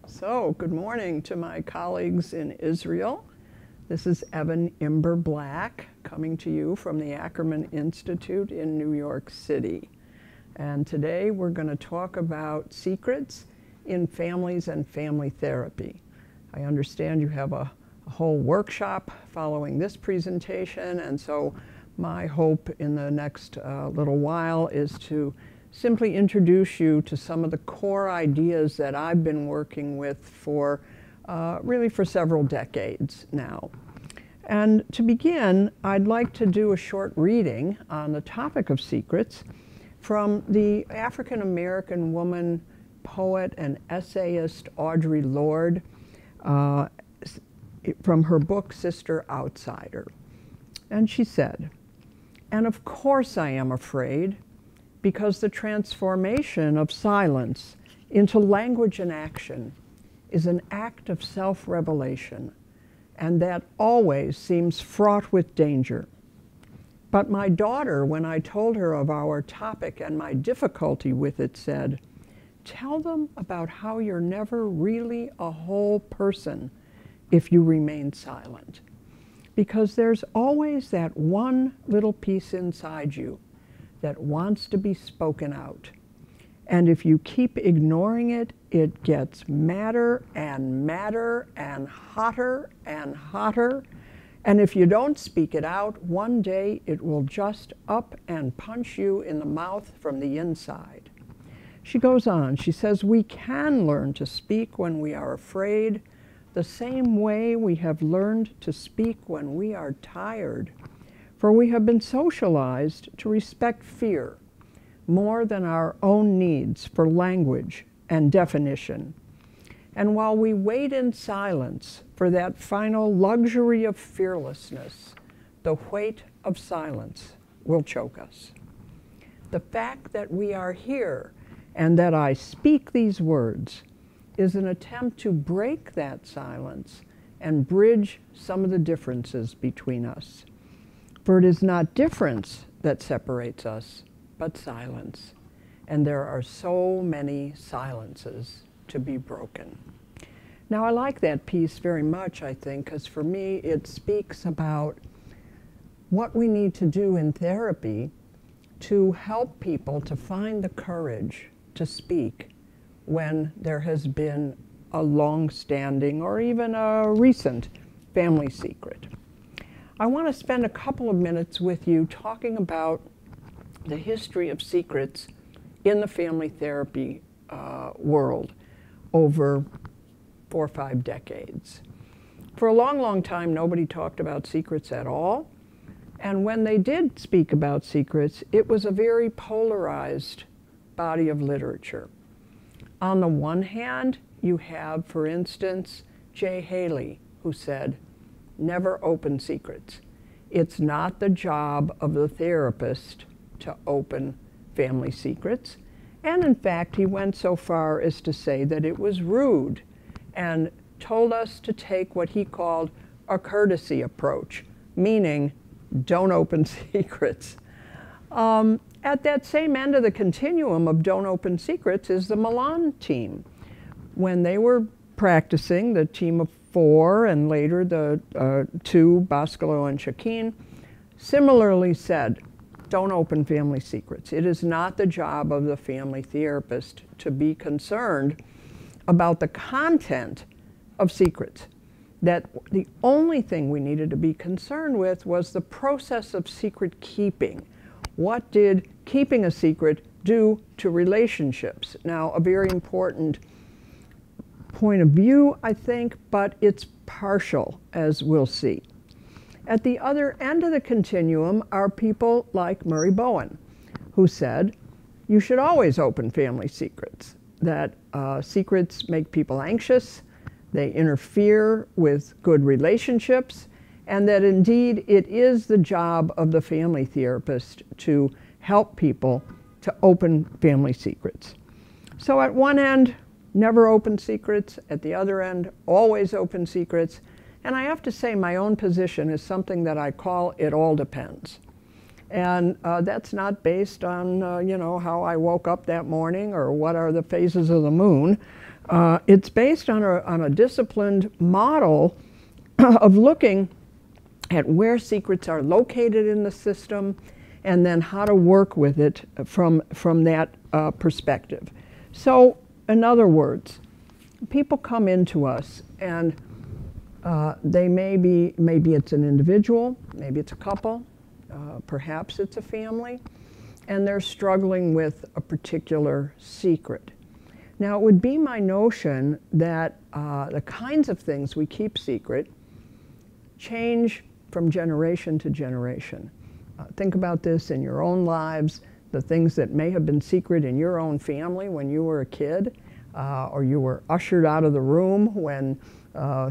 So, good morning to my colleagues in Israel. This is Evan Imber Blank coming to you from the Ackerman Institute in New York City. And today we're going to talk about secrets in families and family therapy. I understand you have a whole workshop following this presentation, and so my hope in the next little while is to simply introduce you to some of the core ideas that I've been working with for really for several decades now. And to begin, I'd like to do a short reading on the topic of secrets from the African-American woman, poet, and essayist Audrey Lorde from her book, Sister Outsider. And she said, "And of course I am afraid, because the transformation of silence into language and action is an act of self-revelation, and that always seems fraught with danger. But my daughter, when I told her of our topic and my difficulty with it, said, 'Tell them about how you're never really a whole person if you remain silent, because there's always that one little piece inside you that wants to be spoken out. And if you keep ignoring it, it gets madder and madder and hotter and hotter. And if you don't speak it out, one day it will just up and punch you in the mouth from the inside.'" She goes on, she says, "We can learn to speak when we are afraid, the same way we have learned to speak when we are tired. For we have been socialized to respect fear more than our own needs for language and definition. And while we wait in silence for that final luxury of fearlessness, the weight of silence will choke us. The fact that we are here and that I speak these words is an attempt to break that silence and bridge some of the differences between us. For it is not difference that separates us, but silence. And there are so many silences to be broken." Now, I like that piece very much, I think, because for me it speaks about what we need to do in therapy to help people to find the courage to speak when there has been a long-standing or even a recent family secret. I want to spend a couple of minutes with you talking about the history of secrets in the family therapy world over 4 or 5 decades. For a long, long time, nobody talked about secrets at all. And when they did speak about secrets, it was a very polarized body of literature. On the one hand, you have, for instance, J. Haley, who said, "Never open secrets. It's not the job of the therapist to open family secrets." And in fact, he went so far as to say that it was rude and told us to take what he called a courtesy approach, meaning don't open secrets. At that same end of the continuum of don't open secrets is the Milan team. When they were practicing, the team of 4 and later the 2, Boscolo and Shakin, similarly said, don't open family secrets. It is not the job of the family therapist to be concerned about the content of secrets. That the only thing we needed to be concerned with was the process of secret keeping. What did keeping a secret do to relationships? Now, a very important point of view, I think, but it's partial, as we'll see. At the other end of the continuum are people like Murray Bowen, who said, you should always open family secrets, that secrets make people anxious, they interfere with good relationships, and that indeed it is the job of the family therapist to help people to open family secrets. So at one end, never open secrets. At the other end, always open secrets. And I have to say my own position is something that I call it all depends. And that's not based on, you know, how I woke up that morning or what are the phases of the moon. It's based on a disciplined model of looking at where secrets are located in the system and then how to work with it from that perspective. So, in other words, people come into us and they maybe it's an individual, maybe it's a couple, perhaps it's a family, and they're struggling with a particular secret. Now, it would be my notion that the kinds of things we keep secret change from generation to generation. Think about this in your own lives, the things that may have been secret in your own family when you were a kid, or you were ushered out of the room when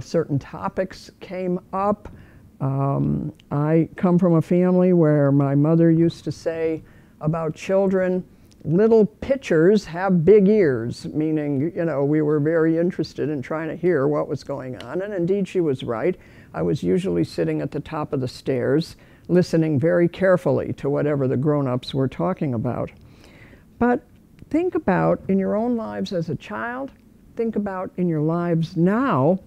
certain topics came up. I come from a family where my mother used to say about children, little pitchers have big ears, meaning, you know, we were very interested in trying to hear what was going on, and indeed she was right. I was usually sitting at the top of the stairs, listening very carefully to whatever the grown-ups were talking about. But think about in your own lives as a child, think about in your lives now,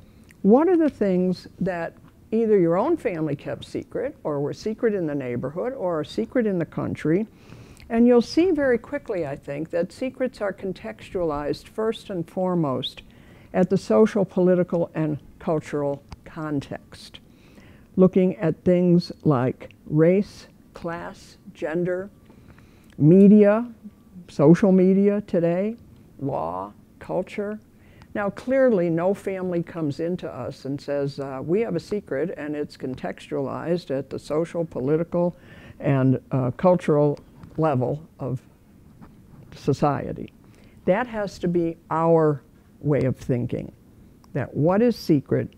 what are the things that either your own family kept secret, or were secret in the neighborhood, or are secret in the country. And you'll see very quickly, I think, that secrets are contextualized first and foremost at the social, political, and cultural context, looking at things like race, class, gender, media, social media today, law, culture. Now, clearly, no family comes into us and says, we have a secret, and it's contextualized at the social, political, and cultural level of society. That has to be our way of thinking, that what is secret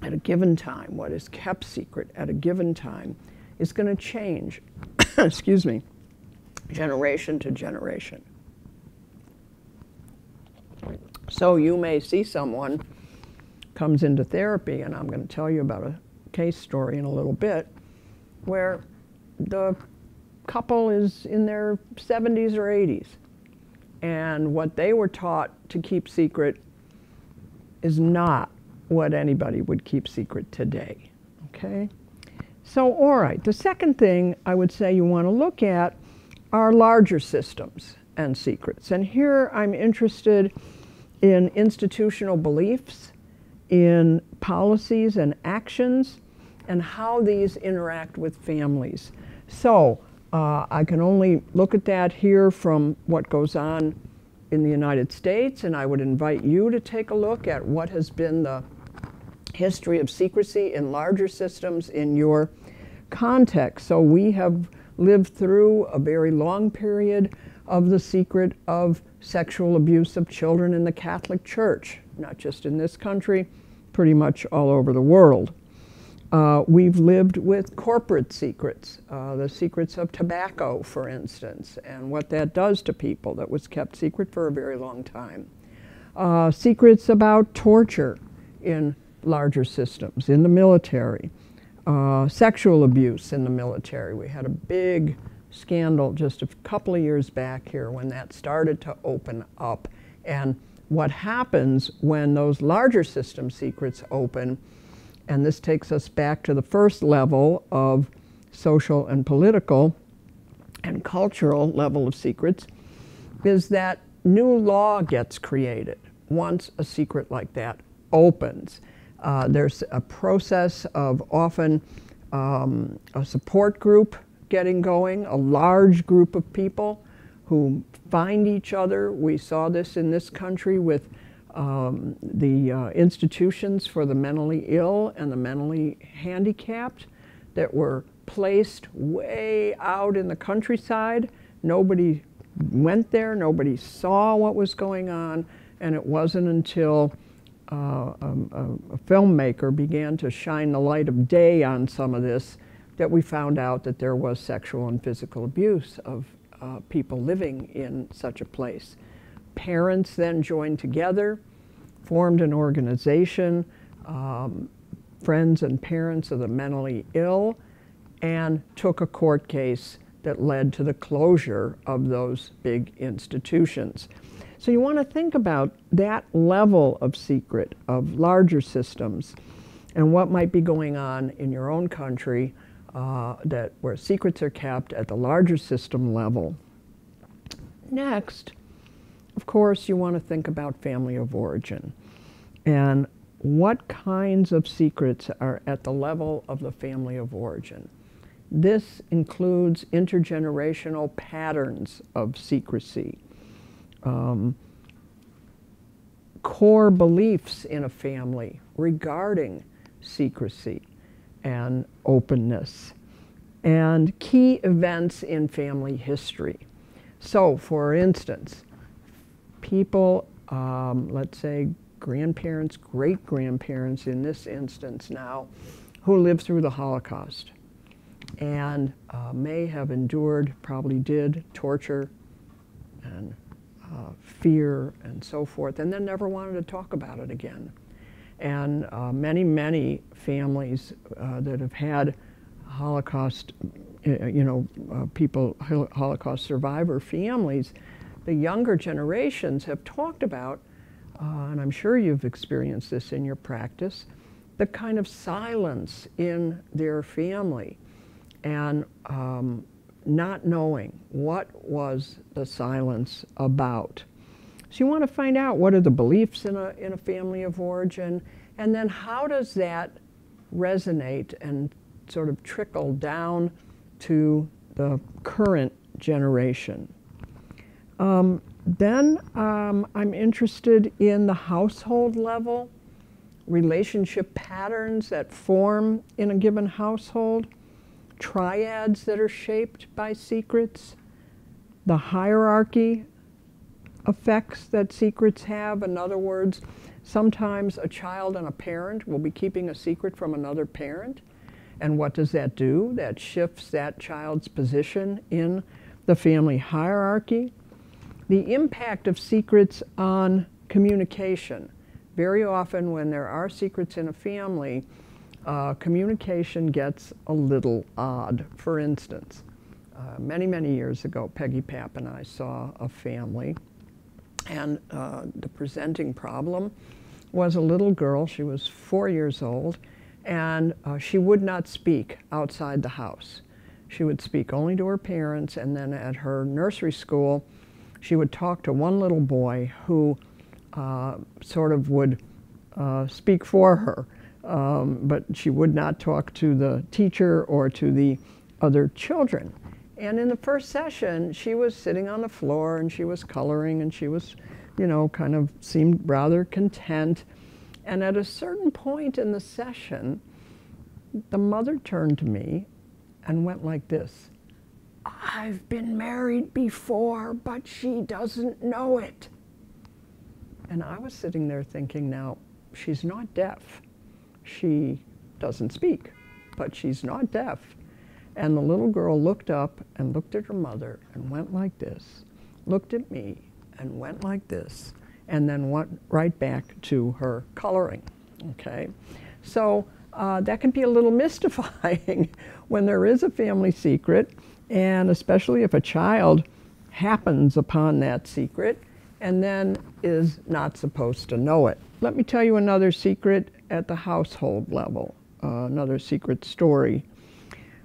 at a given time, what is kept secret at a given time, is going to change, excuse me, generation to generation. So you may see someone comes into therapy, and I'm going to tell you about a case story in a little bit, where the couple is in their 70s or 80s, and what they were taught to keep secret is not what anybody would keep secret today, okay? So, all right, the second thing I would say you want to look at are larger systems and secrets. And here I'm interested in institutional beliefs, in policies and actions, and how these interact with families. So I can only look at that here from what goes on in the United States, and I would invite you to take a look at what has been the history of secrecy in larger systems in your context. So we have lived through a very long period of the secret of sexual abuse of children in the Catholic Church, not just in this country, pretty much all over the world. We've lived with corporate secrets, the secrets of tobacco, for instance, and what that does to people that was kept secret for a very long time. Secrets about torture in larger systems, in the military, sexual abuse in the military. We had a big scandal just a couple of years back here when that started to open up. And what happens when those larger system secrets open, and this takes us back to the first level of social and political and cultural level of secrets, is that new law gets created once a secret like that opens. There's a process of often a support group getting going, a large group of people who find each other. We saw this in this country with the institutions for the mentally ill and the mentally handicapped that were placed way out in the countryside. Nobody went there, nobody saw what was going on, and it wasn't until a filmmaker began to shine the light of day on some of this that we found out that there was sexual and physical abuse of people living in such a place. Parents then joined together, formed an organization, friends and parents of the mentally ill, and took a court case that led to the closure of those big institutions. So you want to think about that level of secret, of larger systems, and what might be going on in your own country where secrets are kept at the larger system level. Next, of course, you want to think about family of origin and what kinds of secrets are at the level of the family of origin. This includes intergenerational patterns of secrecy, core beliefs in a family regarding secrecy and openness, and key events in family history. So, for instance, people, let's say grandparents, great-grandparents in this instance now, who lived through the Holocaust and may have endured, probably did, torture and fear and so forth, and then never wanted to talk about it again. And many families that have had Holocaust, people, Holocaust survivor families, the younger generations have talked about, and I'm sure you've experienced this in your practice, the kind of silence in their family and not knowing what was the silence about. So you want to find out what are the beliefs in a family of origin, and then how does that resonate and sort of trickle down to the current generation. Then I'm interested in the household level, relationship patterns that form in a given household, triads that are shaped by secrets, the hierarchy effects that secrets have. In other words, sometimes a child and a parent will be keeping a secret from another parent. And what does that do? That shifts that child's position in the family hierarchy. The impact of secrets on communication. Very often when there are secrets in a family, communication gets a little odd. For instance, many years ago, Peggy Papp and I saw a family, and the presenting problem was a little girl. She was 4 years old, and she would not speak outside the house. She would speak only to her parents, and then at her nursery school, she would talk to one little boy who sort of would speak for her, but she would not talk to the teacher or to the other children. And in the first session, she was sitting on the floor and she was coloring and she was, kind of seemed rather content. And at a certain point in the session, the mother turned to me and went like this: "I've been married before, but she doesn't know it." And I was sitting there thinking, now, she's not deaf. She doesn't speak, but she's not deaf. And the little girl looked up and looked at her mother and went like this, looked at me and went like this, and then went right back to her coloring, okay? So that can be a little mystifying when there is a family secret, and especially if a child happens upon that secret and then is not supposed to know it. Let me tell you another secret at the household level, another secret story.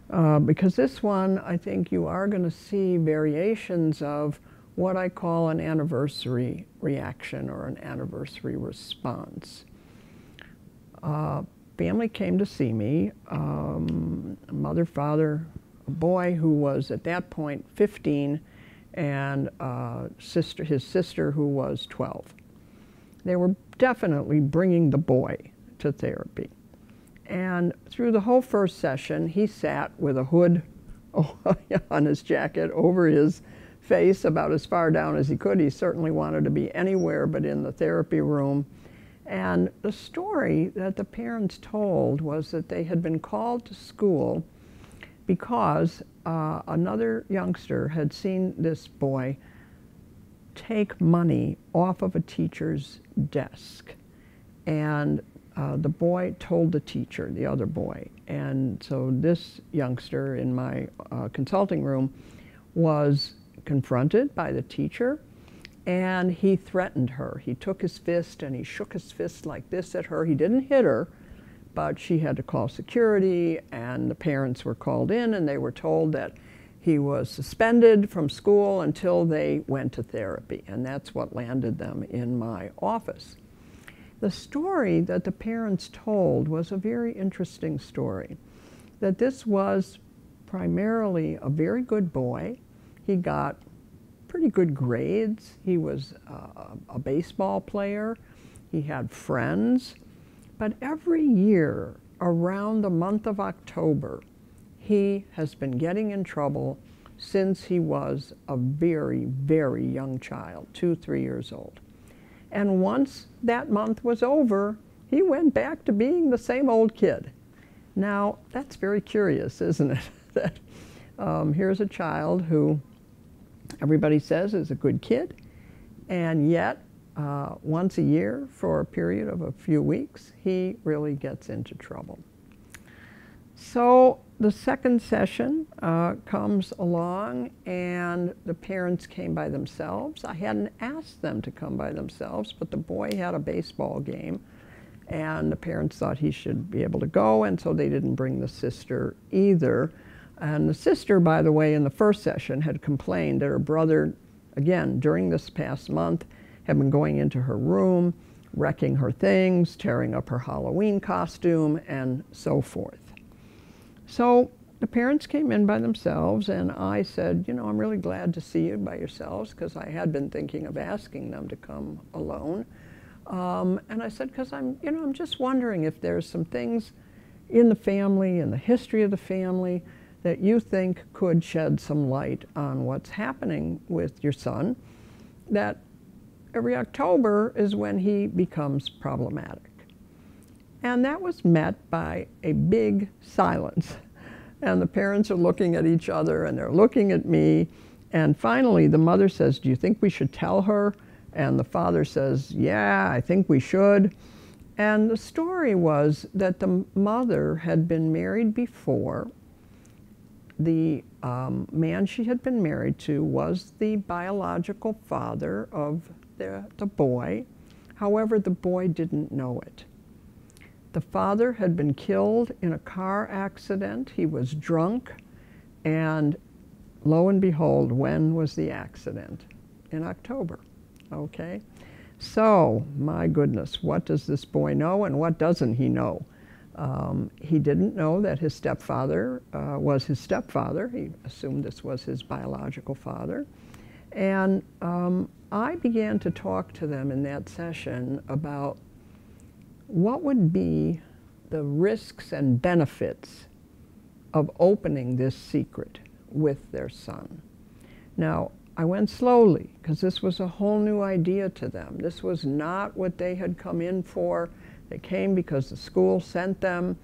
Because this one, I think you are going to see variations of what I call an anniversary reaction or an anniversary response. Family came to see me, mother, father, a boy who was at that point 15, and his sister who was 12. They were definitely bringing the boy to therapy. And through the whole first session, he sat with a hood on his jacket over his face about as far down as he could. He certainly wanted to be anywhere but in the therapy room. And the story that the parents told was that they had been called to school because another youngster had seen this boy take money off of a teacher's desk. And the boy told the teacher, the other boy. And so this youngster in my consulting room was confronted by the teacher and he threatened her. He took his fist and he shook his fist like this at her. He didn't hit her, but she had to call security, and the parents were called in, and they were told that he was suspended from school until they went to therapy, and that's what landed them in my office. The story that the parents told was a very interesting story, that this was primarily a very good boy. He got pretty good grades. He was a baseball player. He had friends. But every year around the month of October, he has been getting in trouble since he was a very, very young child, 2, 3 years old. And once that month was over, he went back to being the same old kid. Now, that's very curious, isn't it? That here's a child who everybody says is a good kid, and yet once a year for a period of a few weeks, he really gets into trouble. So the second session comes along, and the parents came by themselves. I hadn't asked them to come by themselves, but the boy had a baseball game, and the parents thought he should be able to go, and so they didn't bring the sister either. And the sister, by the way, in the first session had complained that her brother, again, during this past month, had been going into her room, wrecking her things, tearing up her Halloween costume, and so forth. So the parents came in by themselves, and I said, you know, I'm really glad to see you by yourselves, because I had been thinking of asking them to come alone. And I said, because I'm just wondering if there's some things in the family, in the history of the family, that you think could shed some light on what's happening with your son, that every October is when he becomes problematic. And that was met by a big silence. And the parents are looking at each other, and they're looking at me. And finally, the mother says, do you think we should tell her? And the father says, yeah, I think we should. And the story was that the mother had been married before. The man she had been married to was the biological father of the boy. However, the boy didn't know it. The father had been killed in a car accident. He was drunk, and lo and behold, when was the accident? In October, okay? So, my goodness, what does this boy know, and what doesn't he know? He didn't know that his stepfather was his stepfather. He assumed this was his biological father. And I began to talk to them in that session about what would be the risks and benefits of opening this secret with their son. Now, I went slowly, because this was a whole new idea to them. This was not what they had come in for. They came because the school sent them,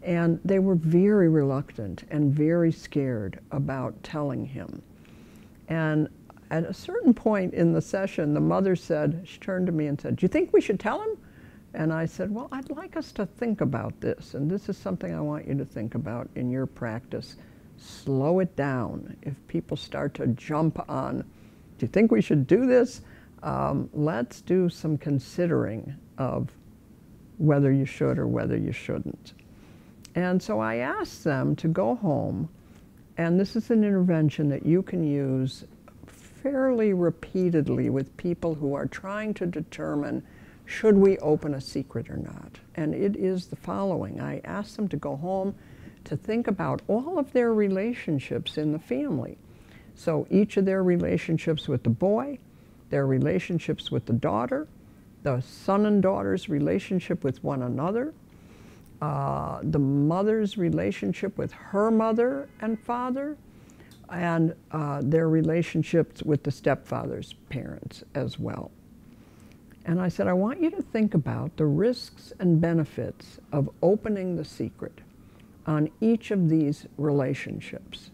and they were very reluctant and very scared about telling him. And at a certain point in the session, the mother said, she turned to me and said, do you think we should tell him? And I said, well, I'd like us to think about this, and this is something I want you to think about in your practice. Slow it down. If people start to jump on, do you think we should do this? Let's do some considering of whether you should or whether you shouldn't. And so I asked them to go home, and this is an intervention that you can use fairly repeatedly with people who are trying to determine, should we open a secret or not? And it is the following. I asked them to go home to think about all of their relationships in the family. So each of their relationships with the boy, their relationships with the daughter, the son and daughter's relationship with one another, the mother's relationship with her mother and father, and their relationships with the stepfather's parents as well. And I said, I want you to think about the risks and benefits of opening the secret on each of these relationships.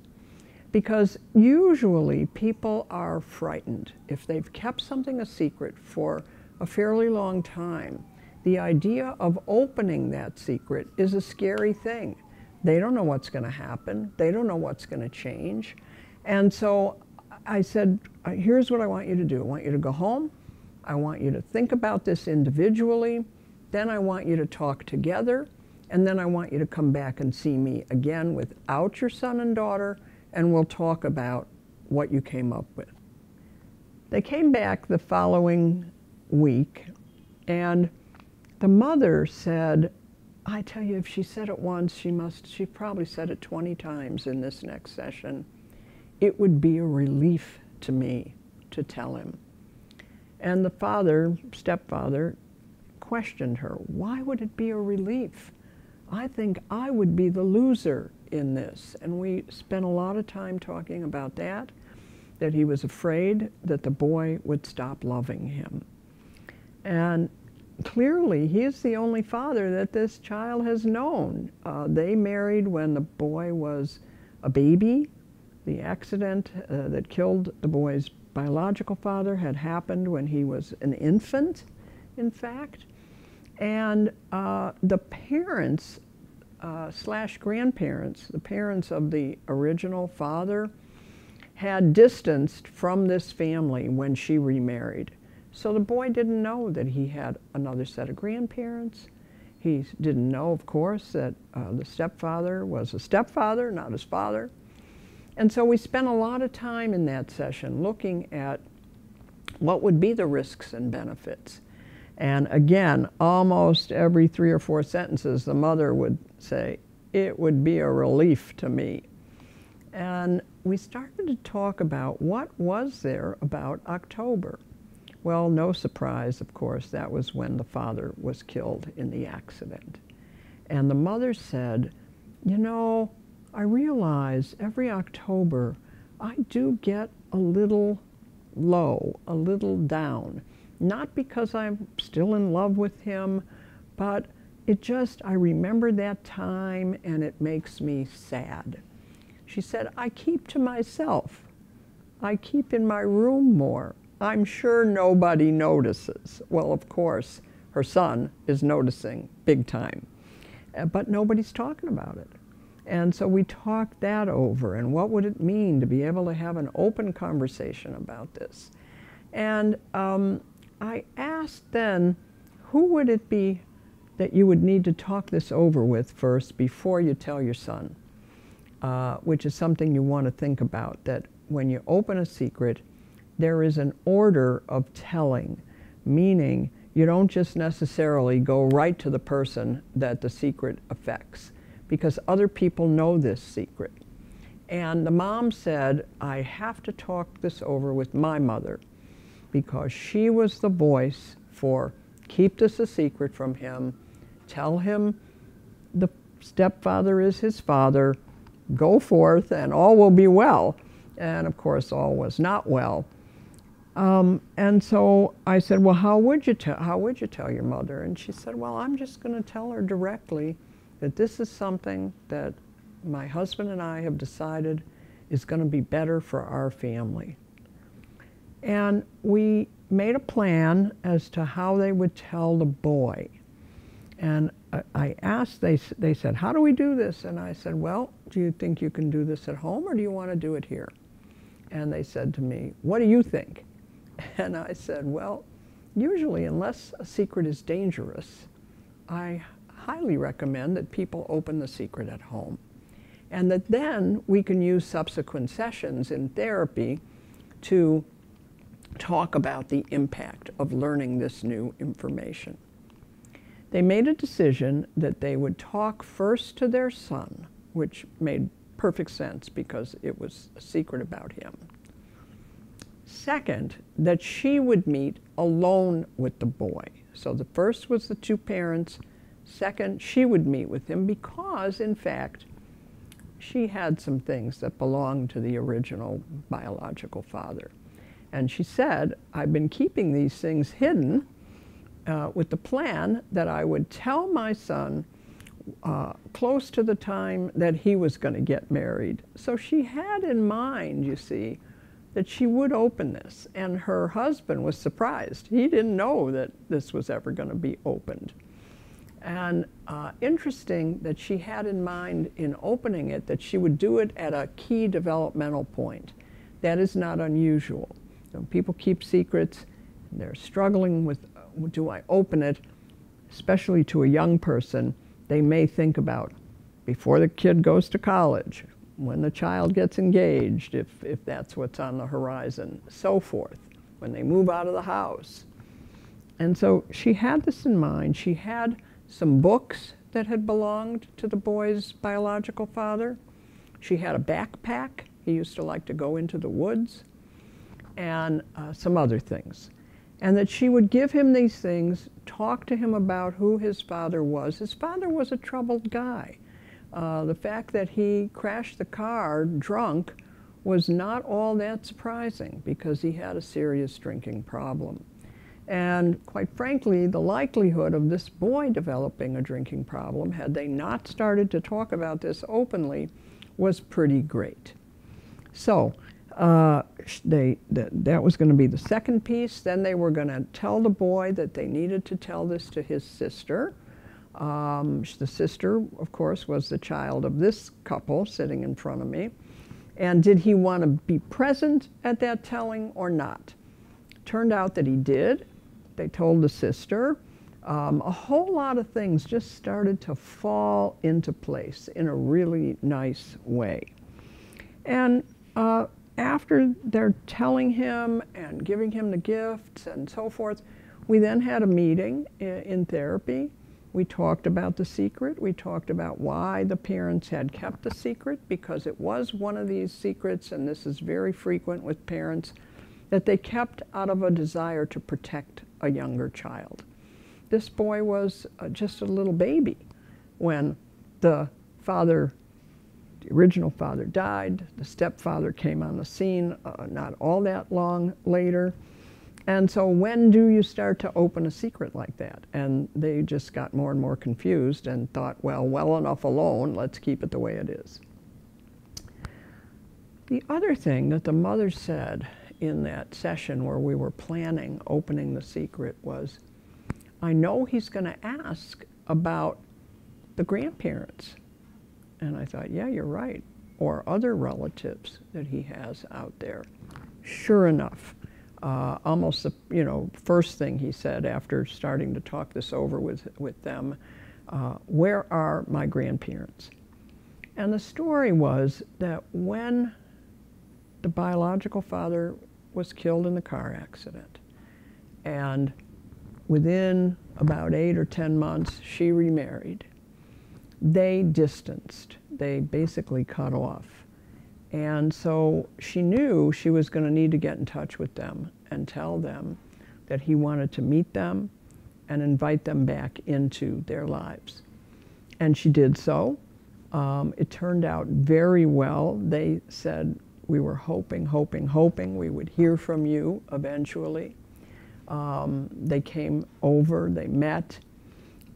Because usually people are frightened. If they've kept something a secret for a fairly long time, the idea of opening that secret is a scary thing. They don't know what's going to happen. They don't know what's going to change. And so I said, here's what I want you to do. I want you to go home. I want you to think about this individually. Then I want you to talk together. And then I want you to come back and see me again without your son and daughter, and we'll talk about what you came up with. They came back the following week, and the mother said, I tell you, if she said it once, she probably said it 20 times in this next session. It would be a relief to me to tell him. And the father, stepfather, questioned her. Why would it be a relief? I think I would be the loser in this. And we spent a lot of time talking about that he was afraid that the boy would stop loving him. And clearly, he is the only father that this child has known. They married when the boy was a baby. The accident that killed the boy's biological father had happened when he was an infant, in fact. And the parents slash grandparents, the parents of the original father, had distanced from this family when she remarried. So the boy didn't know that he had another set of grandparents. He didn't know, of course, that the stepfather was a stepfather, not his father. And so we spent a lot of time in that session looking at what would be the risks and benefits. And again, almost every 3 or 4 sentences, the mother would say, it would be a relief to me. And we started to talk about what was there about October. Well, no surprise, of course, that was when the father was killed in the accident. And the mother said, you know, I realize every October I do get a little low, a little down. Not because I'm still in love with him, but I remember that time and it makes me sad. She said, I keep to myself. I keep in my room more. I'm sure nobody notices. Well, of course, her son is noticing big time, but nobody's talking about it. And so we talked that over, and what would it mean to be able to have an open conversation about this? And I asked then, who would it be that you would need to talk this over with first before you tell your son? Which is something you want to think about, that when you open a secret, there is an order of telling, meaning you don't just necessarily go right to the person that the secret affects, because other people know this secret. And the mom said, I have to talk this over with my mother, because she was the voice for keep this a secret from him, tell him the stepfather is his father, go forth and all will be well. And of course all was not well. And so I said, well, how would you tell your mother? And she said, well, I'm just going to tell her directly that this is something that my husband and I have decided is going to be better for our family. And we made a plan as to how they would tell the boy. And I asked, they said, how do we do this? And I said, well, do you think you can do this at home or do you want to do it here? And they said to me, what do you think? And I said, well, usually unless a secret is dangerous, I highly recommend that people open the secret at home. And that then we can use subsequent sessions in therapy to talk about the impact of learning this new information. They made a decision that they would talk first to their son, which made perfect sense because it was a secret about him. Second, that she would meet alone with the boy. So the first was the two parents. Second, she would meet with him because, in fact, she had some things that belonged to the original biological father. And she said, I've been keeping these things hidden with the plan that I would tell my son close to the time that he was going to get married. So she had in mind, you see, that she would open this. And her husband was surprised. He didn't know that this was ever going to be opened. And interesting that she had in mind in opening it that she would do it at a key developmental point, That is not unusual. When people keep secrets, they're struggling with, do I open it? Especially to a young person, they may think about before the kid goes to college, when the child gets engaged, if that's what's on the horizon, so forth, when they move out of the house. And so she had this in mind. She had some books that had belonged to the boy's biological father. She had a backpack. He used to like to go into the woods, and some other things. And that she would give him these things, talk to him about who his father was. His father was a troubled guy. The fact that he crashed the car drunk was not all that surprising because he had a serious drinking problem. And quite frankly, the likelihood of this boy developing a drinking problem, had they not started to talk about this openly, was pretty great. So that was going to be the second piece. Then they were going to tell the boy that they needed to tell this to his sister. The sister, of course, was the child of this couple sitting in front of me. And did he want to be present at that telling or not? Turned out that he did. They told the sister. A whole lot of things just started to fall into place in a really nice way. And after they're telling him and giving him the gifts and so forth, we then had a meeting in therapy. We talked about the secret. We talked about why the parents had kept the secret, because it was one of these secrets, and this is very frequent with parents, that they kept out of a desire to protect a younger child. This boy was just a little baby when the father, the original father, died. The stepfather came on the scene not all that long later. And so when do you start to open a secret like that? And they just got more and more confused and thought, well enough alone, let's keep it the way it is. The other thing that the mother said in that session where we were planning opening the secret was, I know he's going to ask about the grandparents. And I thought, yeah, you're right. Or other relatives that he has out there. Sure enough, almost the first thing he said after starting to talk this over with them, where are my grandparents? And the story was that when the biological father was killed in the car accident, and within about 8 or 10 months she remarried, they distanced. They basically cut off. And so she knew she was going to need to get in touch with them and tell them that he wanted to meet them and invite them back into their lives. And she did so. It turned out very well. They said, we were hoping we would hear from you eventually. They came over, they met.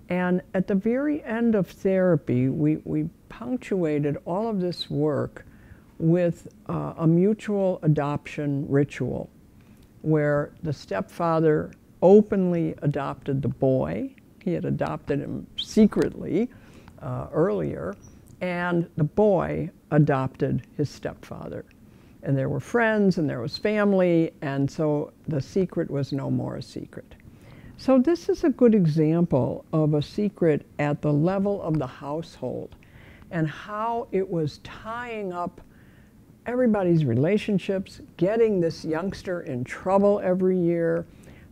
And at the very end of therapy, we punctuated all of this work with a mutual adoption ritual where the stepfather openly adopted the boy. He had adopted him secretly earlier, and the boy adopted his stepfather. And there were friends and there was family, and so the secret was no more a secret. So this is a good example of a secret at the level of the household and how it was tying up everybody's relationships, getting this youngster in trouble every year.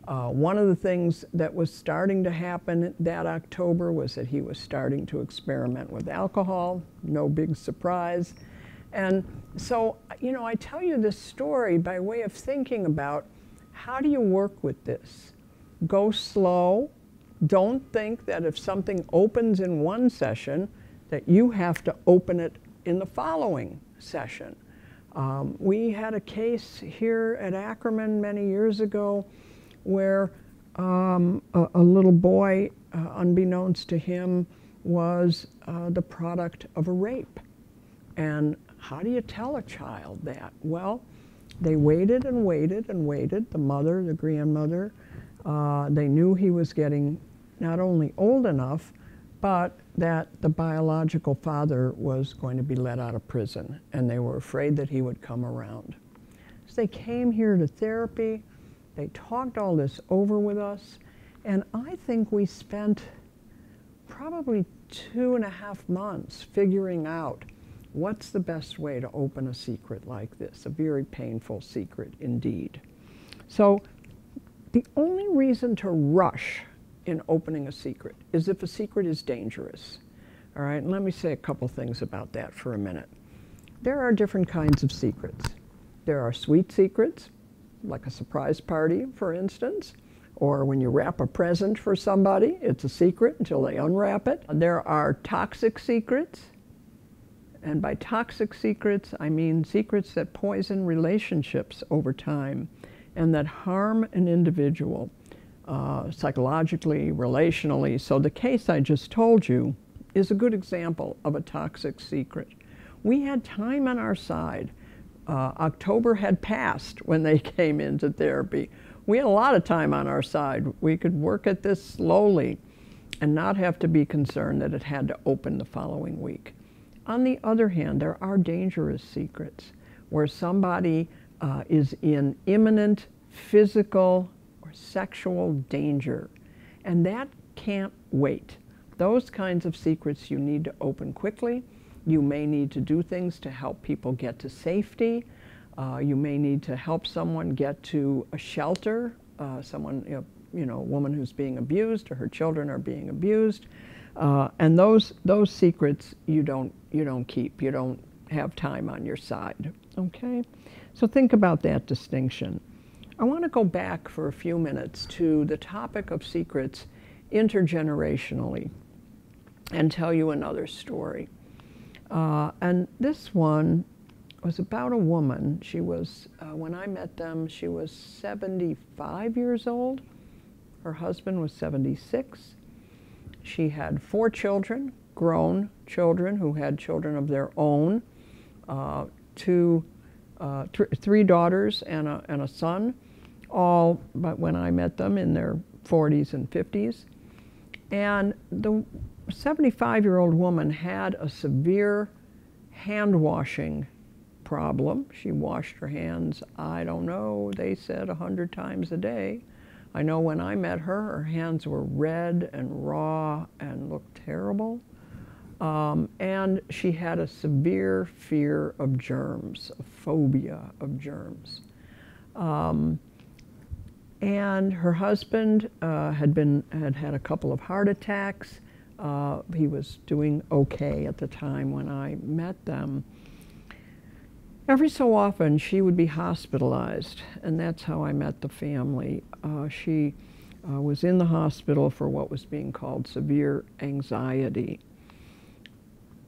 One of the things that was starting to happen that October was that he was starting to experiment with alcohol. No big surprise. And so, I tell you this story by way of thinking about how do you work with this? Go slow. Don't think that if something opens in one session that you have to open it in the following session. We had a case here at Ackerman many years ago where a little boy, unbeknownst to him, was the product of a rape. And how do you tell a child that? Well, they waited and waited and waited, the mother, the grandmother. They knew he was getting not only old enough, but that the biological father was going to be let out of prison, and they were afraid that he would come around. is they came here to therapy, they talked all this over with us, and I think we spent probably 2.5 months figuring out what's the best way to open a secret like this, a very painful secret indeed. So the only reason to rush in opening a secret is if a secret is dangerous. All right, and let me say a couple things about that for a minute. There are different kinds of secrets. There are sweet secrets, like a surprise party, for instance, or when you wrap a present for somebody, it's a secret until they unwrap it. There are toxic secrets, and by toxic secrets, I mean secrets that poison relationships over time and that harm an individual psychologically, relationally. So the case I just told you is a good example of a toxic secret. We had time on our side. October had passed when they came into therapy. We had a lot of time on our side. We could work at this slowly and not have to be concerned that it had to open the following week. On the other hand, there are dangerous secrets where somebody is in imminent physical or sexual danger, and that can't wait. Those kinds of secrets you need to open quickly. You may need to do things to help people get to safety. You may need to help someone get to a shelter, someone, a woman who's being abused or her children are being abused. And those secrets you don't keep. You don't have time on your side. Okay? So think about that distinction. I want to go back for a few minutes to the topic of secrets intergenerationally and tell you another story. And this one was about a woman. She was, when I met them, she was 75 years old. Her husband was 76. She had 4 children, grown children who had children of their own, 3 daughters and a son, all, but when I met them, in their 40s and 50s. And the 75-year-old woman had a severe hand-washing problem. She washed her hands, I don't know, they said 100 times a day. I know when I met her, her hands were red and raw and looked terrible. And she had a severe fear of germs, a phobia of germs. And her husband had had a couple of heart attacks. He was doing okay at the time when I met them. Every so often she would be hospitalized, and that's how I met the family. She was in the hospital for what was being called severe anxiety.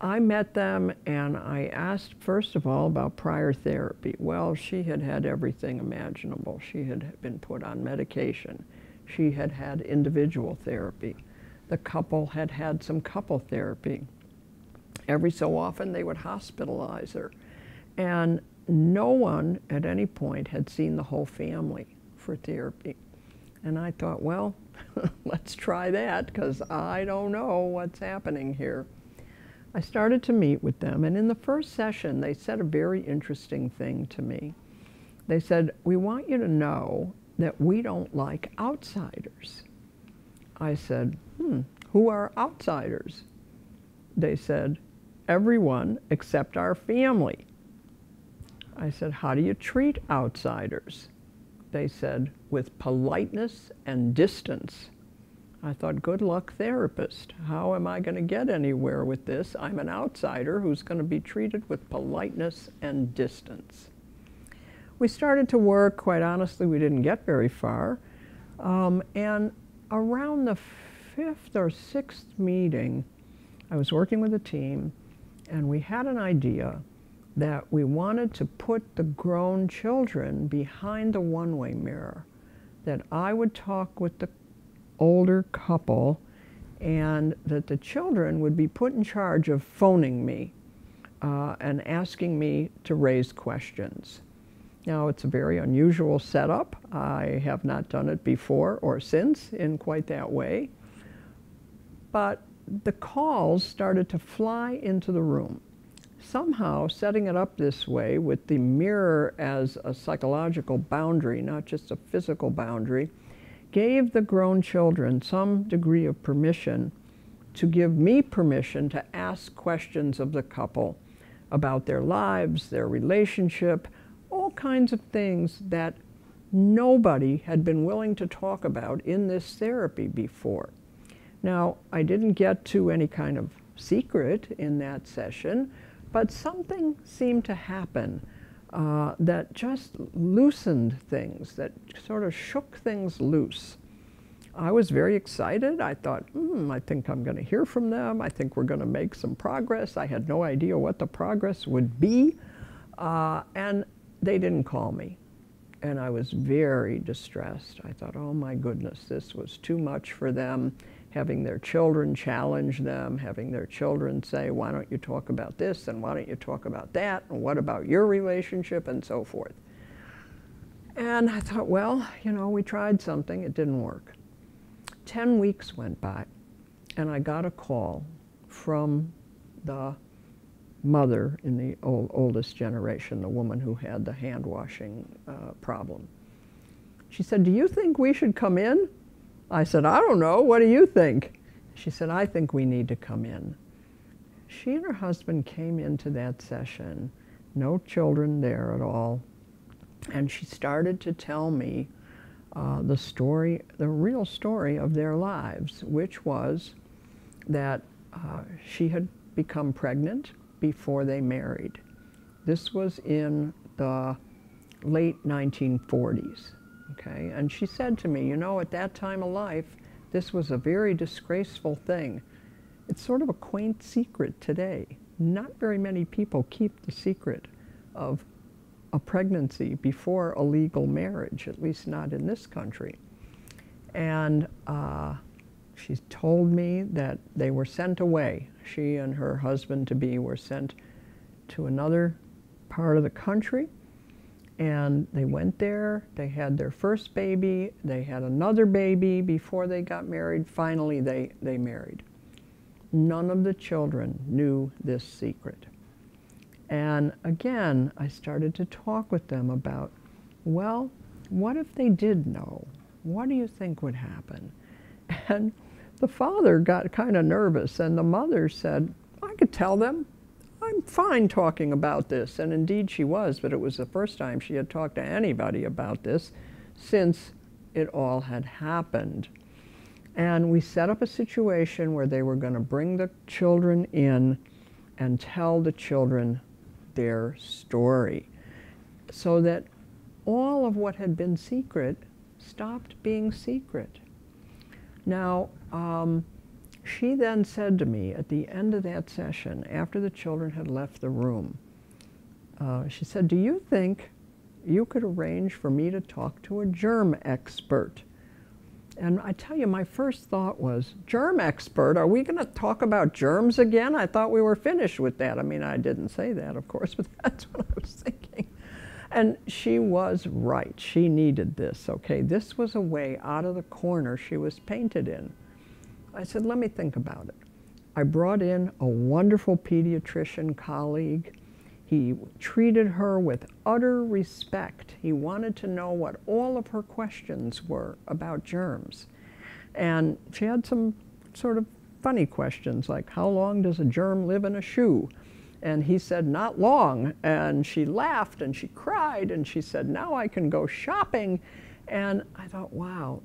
I met them and I asked, first of all, about prior therapy. Well, she had had everything imaginable. She had been put on medication. She had had individual therapy. The couple had had some couple therapy. Every so often they would hospitalize her. And no one at any point had seen the whole family for therapy. And I thought, well, let's try that, because I don't know what's happening here. I started to meet with them, and in the first session, they said a very interesting thing to me. They said, we want you to know that we don't like outsiders. I said, who are outsiders? They said, everyone except our family. I said, how do you treat outsiders? They said, with politeness and distance. I thought, good luck, therapist. How am I going to get anywhere with this? I'm an outsider who's going to be treated with politeness and distance. We started to work. Quite honestly, we didn't get very far. And around the 5th or 6th meeting, I was working with a team, and we had an idea that we wanted to put the grown children behind the one-way mirror, that I would talk with the older couple, and that the children would be put in charge of phoning me and asking me to raise questions. Now, it's a very unusual setup. I have not done it before or since in quite that way. But the calls started to fly into the room. somehow setting it up this way with the mirror as a psychological boundary, not just a physical boundary, gave the grown children some degree of permission to give me permission to ask questions of the couple about their lives, their relationship, all kinds of things that nobody had been willing to talk about in this therapy before. Now, I didn't get to any kind of secret in that session, but something seemed to happen that just loosened things, that sort of shook things loose. I was very excited. I thought, I think I'm going to hear from them. I think we're going to make some progress. I had no idea what the progress would be. And they didn't call me. And I was very distressed. I thought, oh my goodness, this was too much for them, having their children challenge them, having their children say, why don't you talk about this, and why don't you talk about that, and what about your relationship, and so forth. And I thought, well, you know, we tried something, it didn't work. 10 weeks went by, and I got a call from the mother in the oldest generation, the woman who had the hand washing problem. She said, do you think we should come in? I said, I don't know, what do you think? She said, I think we need to come in. She and her husband came into that session, no children there at all, and she started to tell me the story, the real story of their lives, which was that she had become pregnant before they married. This was in the late 1940s, okay? And she said to me, you know, at that time of life, this was a very disgraceful thing. It's sort of a quaint secret today. Not very many people keep the secret of a pregnancy before a legal marriage, at least not in this country. And she told me that they were sent away. She and her husband-to-be were sent to another part of the country, and they went there, they had their first baby, they had another baby before they got married. Finally, they married. None of the children knew this secret. And again, I started to talk with them about, well, what if they did know? What do you think would happen? And the father got kind of nervous, and the mother said, I could tell them. I'm fine talking about this. And indeed she was, but it was the first time she had talked to anybody about this since it all had happened. And we set up a situation where they were going to bring the children in and tell the children their story, so that all of what had been secret stopped being secret. Now, she then said to me at the end of that session, after the children had left the room, she said, do you think you could arrange for me to talk to a germ expert? And I tell you, my first thought was, germ expert? Are we going to talk about germs again? I thought we were finished with that. I mean, I didn't say that, of course, but that's what I was thinking. And she was right. She needed this, okay? This was a way out of the corner she was painted in. I said, let me think about it. I brought in a wonderful pediatrician colleague. He treated her with utter respect. He wanted to know what all of her questions were about germs. And she had some sort of funny questions, like, how long does a germ live in a shoe? And he said, not long. And she laughed and she cried and she said, now I can go shopping. And I thought, wow,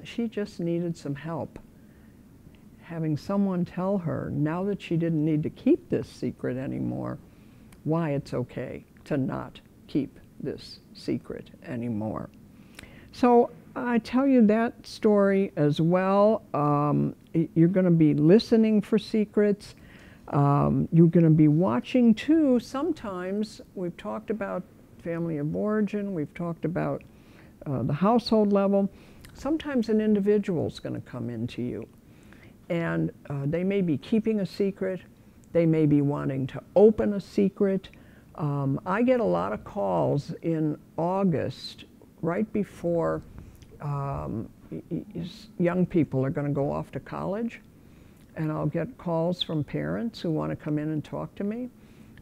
she just needed some help. Having someone tell her, now that she didn't need to keep this secret anymore, why it's okay to not keep this secret anymore. So I tell you that story as well. You're going to be listening for secrets. You're going to be watching too. Sometimes we've talked about family of origin. We've talked about the household level. Sometimes an individual's going to come into you, and they may be keeping a secret. They may be wanting to open a secret. I get a lot of calls in August, right before young people are going to go off to college, and I'll get calls from parents who want to come in and talk to me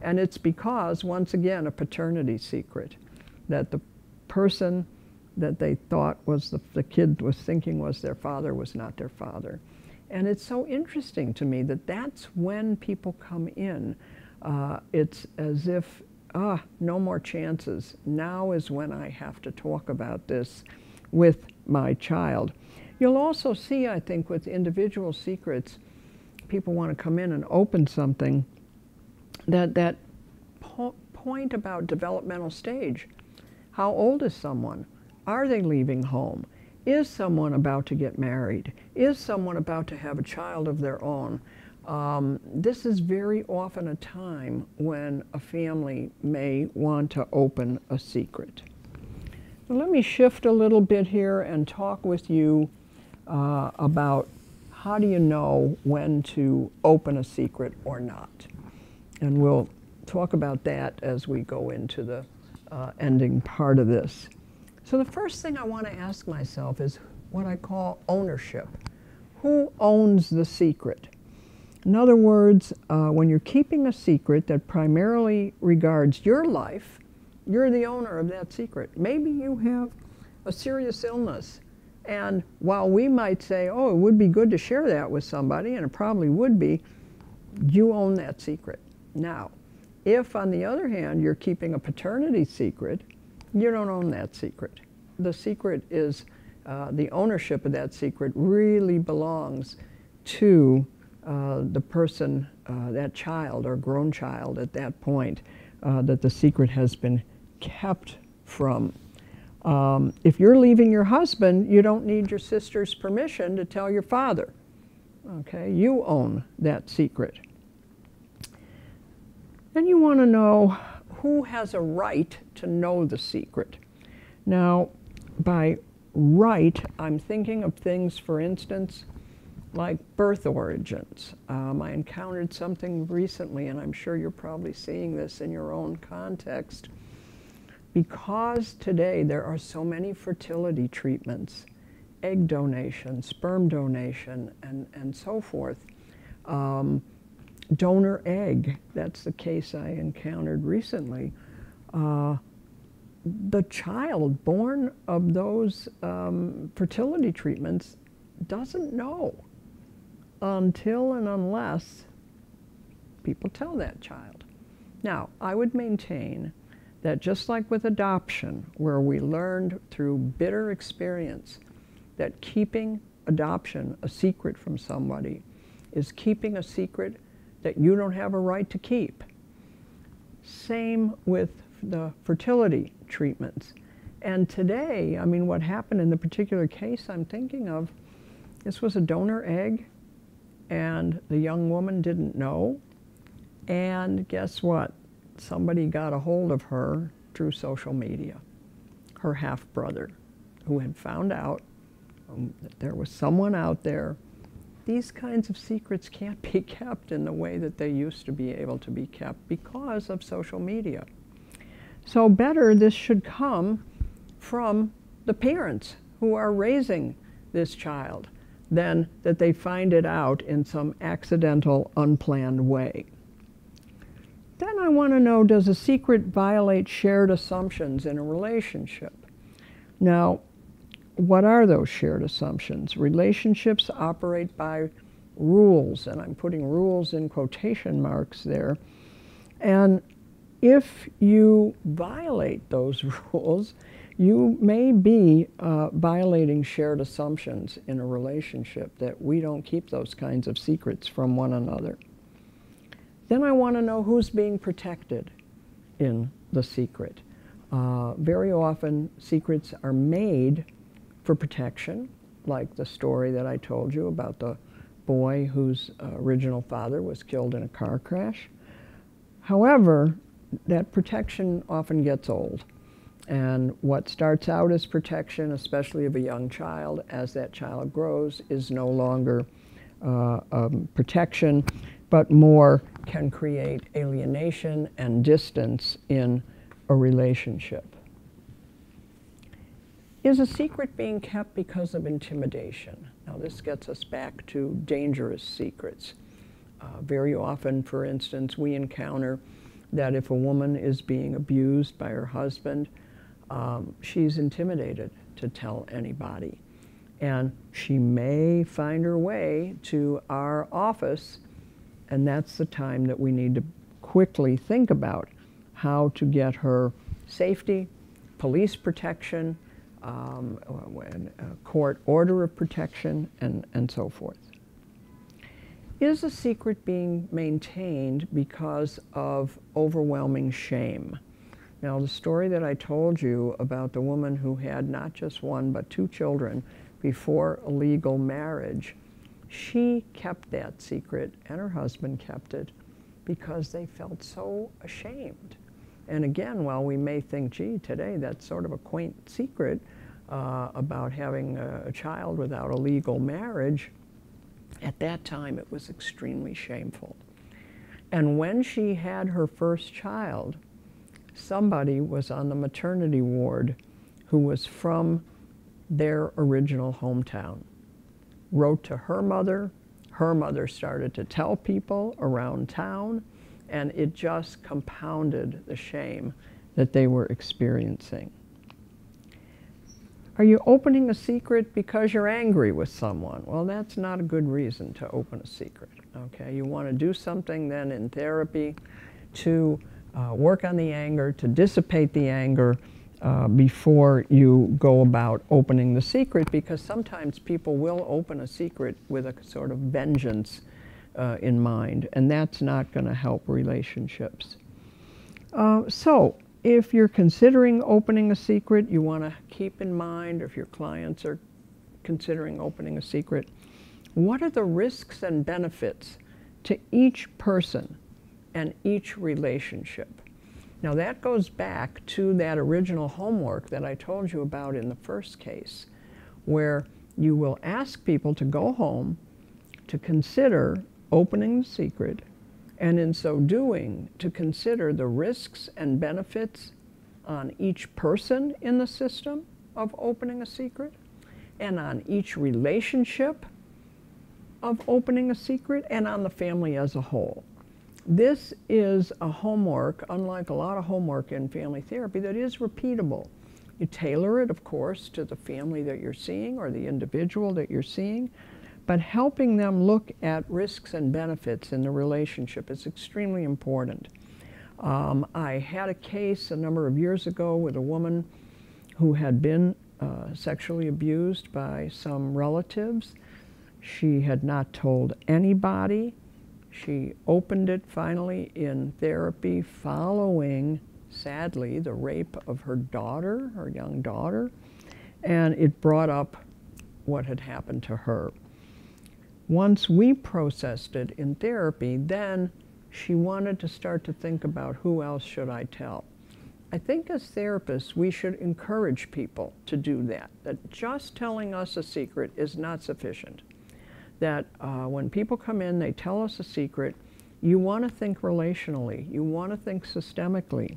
And it's because, once again, a paternity secret, that the person that they thought was the kid was thinking was their father was not their father. And it's so interesting to me that that's when people come in. It's as if, no more chances. Now is when I have to talk about this with my child. You'll also see, I think, with individual secrets, people want to come in and open something, that point about developmental stage. How old is someone? Are they leaving home? Is someone about to get married? Is someone about to have a child of their own? This is very often a time when a family may want to open a secret. So let me shift a little bit here and talk with you about how do you know when to open a secret or not. And we'll talk about that as we go into the ending part of this. So the first thing I want to ask myself is what I call ownership. Who owns the secret? In other words, when you're keeping a secret that primarily regards your life, you're the owner of that secret. Maybe you have a serious illness, and while we might say, oh, it would be good to share that with somebody, and it probably would be, you own that secret. Now, if on the other hand you're keeping a paternity secret, you don't own that secret. The secret is, the ownership of that secret really belongs to the person, that child or grown child at that point, that the secret has been kept from. If you're leaving your husband, you don't need your sister's permission to tell your father. Okay, you own that secret. Then you want to know who has a right to know the secret. Now, by right, I'm thinking of things, for instance, like birth origins. I encountered something recently, and I'm sure you're probably seeing this in your own context. Because today there are so many fertility treatments, egg donation, sperm donation, and so forth. Donor egg, that's the case I encountered recently. The child born of those fertility treatments doesn't know until and unless people tell that child. Now, I would maintain that just like with adoption, where we learned through bitter experience that keeping adoption a secret from somebody is keeping a secret that you don't have a right to keep. Same with the fertility treatments. And today, I mean, what happened in the particular case I'm thinking of, this was a donor egg, and the young woman didn't know. And guess what? Somebody got a hold of her through social media, her half-brother, who had found out that there was someone out there. These kinds of secrets can't be kept in the way that they used to be able to be kept because of social media. So better this should come from the parents who are raising this child than that they find it out in some accidental, unplanned way. Then I want to know, does a secret violate shared assumptions in a relationship? Now, what are those shared assumptions? Relationships operate by rules, and I'm putting rules in quotation marks there. And if you violate those rules, you may be violating shared assumptions in a relationship, that we don't keep those kinds of secrets from one another. Then I want to know who's being protected in the secret. Very often secrets are made for protection, like the story that I told you about the boy whose original father was killed in a car crash. However, that protection often gets old. And what starts out as protection, especially of a young child, as that child grows, is no longer protection, but more can create alienation and distance in a relationship. Is a secret being kept because of intimidation? Now this gets us back to dangerous secrets. Very often, for instance, we encounter that if a woman is being abused by her husband, she's intimidated to tell anybody. And she may find her way to our office, and that's the time that we need to quickly think about how to get her safety, police protection, court order of protection, and so forth. Is a secret being maintained because of overwhelming shame? Now, the story that I told you about the woman who had not just one but two children before a legal marriage, she kept that secret and her husband kept it because they felt so ashamed. And again, while we may think, gee, today that's sort of a quaint secret about having a child without a legal marriage, at that time it was extremely shameful. And when she had her first child, somebody was on the maternity ward who was from their original hometown, wrote to her mother started to tell people around town, and it just compounded the shame that they were experiencing. Are you opening a secret because you're angry with someone? Well, that's not a good reason to open a secret, okay? You want to do something then in therapy to work on the anger, to dissipate the anger before you go about opening the secret, because sometimes people will open a secret with a sort of vengeance in mind, and that's not going to help relationships. So if you're considering opening a secret, you want to keep in mind, if your clients are considering opening a secret, what are the risks and benefits to each person and each relationship? Now that goes back to that original homework that I told you about in the first case, where you will ask people to go home to consider opening the secret, and in so doing, to consider the risks and benefits on each person in the system of opening a secret, and on each relationship of opening a secret, and on the family as a whole. This is a homework, unlike a lot of homework in family therapy, that is repeatable. You tailor it, of course, to the family that you're seeing or the individual that you're seeing, but helping them look at risks and benefits in the relationship is extremely important. I had a case a number of years ago with a woman who had been sexually abused by some relatives. She had not told anybody. She opened it finally in therapy following, sadly, the rape of her daughter, her young daughter, and it brought up what had happened to her. Once we processed it in therapy, then she wanted to start to think about, who else should I tell? I think as therapists, we should encourage people to do that, that just telling us a secret is not sufficient. That when people come in, they tell us a secret, you want to think relationally, you want to think systemically.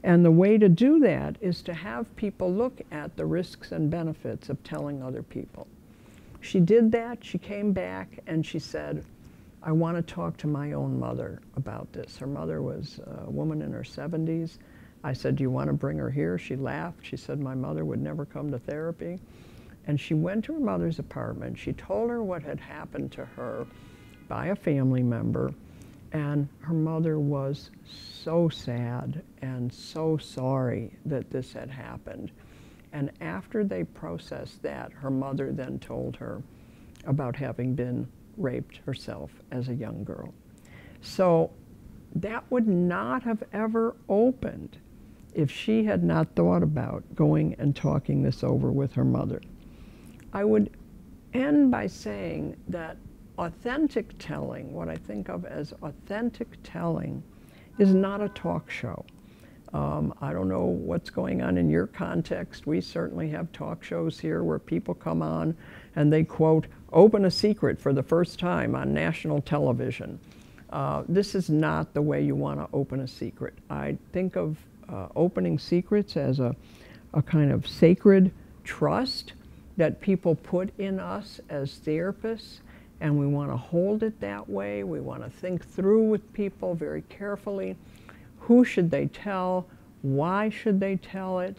And the way to do that is to have people look at the risks and benefits of telling other people. She did that, she came back, and she said, I want to talk to my own mother about this. Her mother was a woman in her 70s. I said, do you want to bring her here? She laughed. She said my mother would never come to therapy. And she went to her mother's apartment. She told her what had happened to her by a family member, and her mother was so sad and so sorry that this had happened. And after they processed that, her mother then told her about having been raped herself as a young girl. So that would not have ever opened if she had not thought about going and talking this over with her mother. I would end by saying that authentic telling, what I think of as authentic telling, is not a talk show. I don't know what's going on in your context. We certainly have talk shows here where people come on and they quote, open a secret for the first time on national television. This is not the way you want to open a secret. I think of opening secrets as a kind of sacred trust that people put in us as therapists, and we want to hold it that way. We want to think through with people very carefully Who should they tell? Why should they tell it?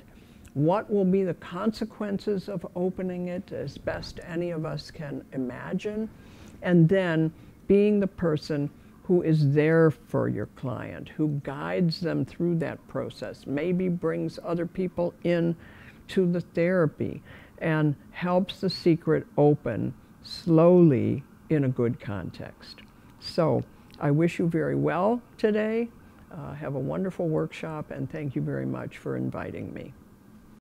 What will be the consequences of opening it as best any of us can imagine? And then being the person who is there for your client, who guides them through that process, maybe brings other people in to the therapy and helps the secret open slowly in a good context. So I wish you very well today. Have a wonderful workshop, and thank you very much for inviting me.